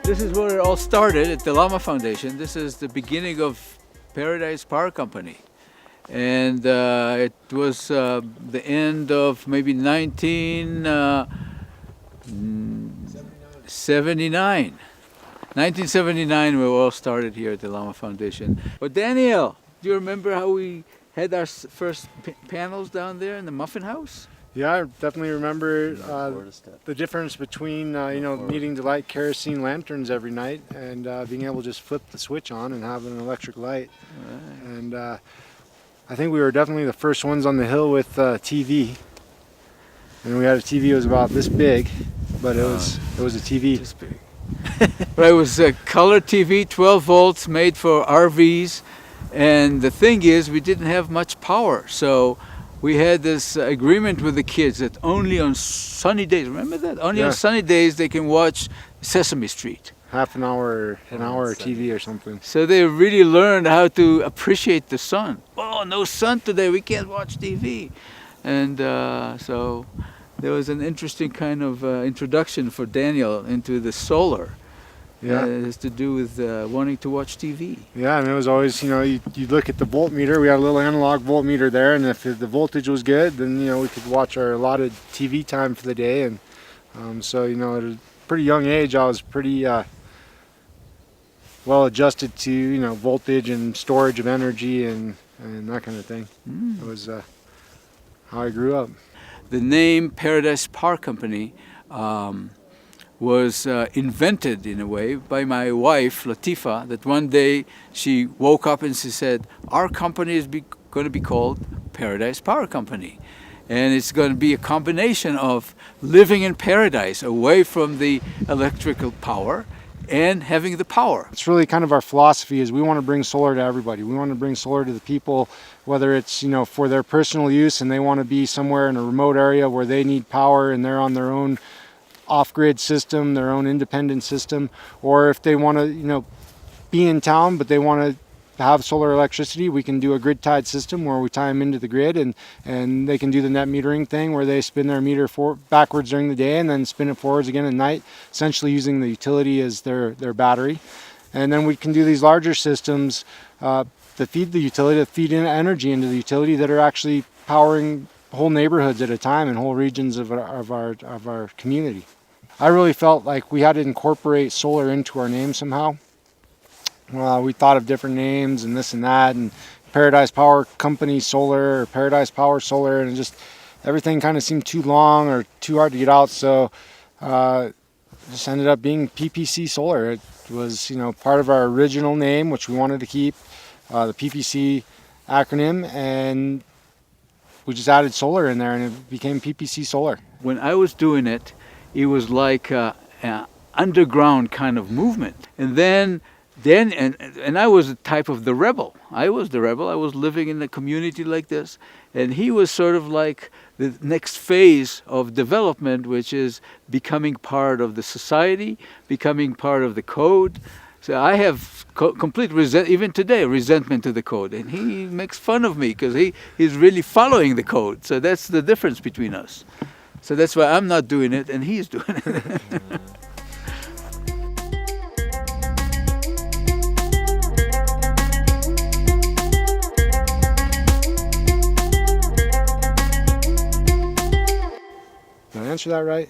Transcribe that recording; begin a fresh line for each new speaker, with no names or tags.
This is where it all started at the Lama Foundation. This is the beginning of Paradise Power Company. And it was the end of maybe 1979. 1979 we all started here at the Lama Foundation. But Daniel, do you remember how we had our first panels down there in the muffin house?
Yeah, I definitely remember the difference between needing to light kerosene lanterns every night and being able to just flip the switch on and have an electric light. Right. And I think we were definitely the first ones on the hill with TV. And we had a TV that was about this big, but it was a TV.
This big. Right, it was a color TV, 12 volts, made for RVs. And the thing is, we didn't have much power, so we had this agreement with the kids that only on sunny days, remember that? Only on sunny days they can watch Sesame Street.
Half an hour TV or something.
So they really learned how to appreciate the sun. Oh, no sun today, we can't watch TV. And so there was an interesting kind of introduction for Daniel into the solar.
Yeah,
it has to do with wanting to watch TV.
Yeah, and it was always, you look at the voltmeter. We had a little analog voltmeter there, and if the voltage was good, then we could watch our allotted TV time for the day. And so at a pretty young age, I was pretty well adjusted to voltage and storage of energy and that kind of thing. It was how I grew up.
The name Paradise Power Company was invented in a way by my wife Latifa, that one day she woke up and she said, our company is going to be called Paradise Power Company, and it's going to be a combination of living in paradise away from the electrical power and having the power.
It's really kind of our philosophy is we want to bring solar to everybody. We want to bring solar to the people, whether it's for their personal use and they want to be somewhere in a remote area where they need power and they're on their own off-grid system, their own independent system, or if they want to be in town but they want to have solar electricity, we can do a grid-tied system where we tie them into the grid, and they can do the net metering thing where they spin their meter backwards during the day and then spin it forwards again at night, essentially using the utility as their battery. And then we can do these larger systems that feed the utility, that feed in energy into the utility, that are actually powering whole neighborhoods at a time and whole regions of our community. I really felt like we had to incorporate solar into our name somehow. We thought of different names and this and that, and Paradise Power Company Solar or Paradise Power Solar, and just everything kind of seemed too long or too hard to get out. So just ended up being PPC Solar. It was part of our original name, which we wanted to keep, the PPC acronym, and we just added solar in there and it became PPC Solar.
When I was doing it, it was like an underground kind of movement. And then I was a type of the rebel. I was the rebel. I was living in a community like this. And he was sort of like the next phase of development, which is becoming part of the society, becoming part of the code. So I have complete even today, resentment to the code. And he makes fun of me because he's really following the code. So that's the difference between us. So that's why I'm not doing it and he's doing it.
Did I answer that right?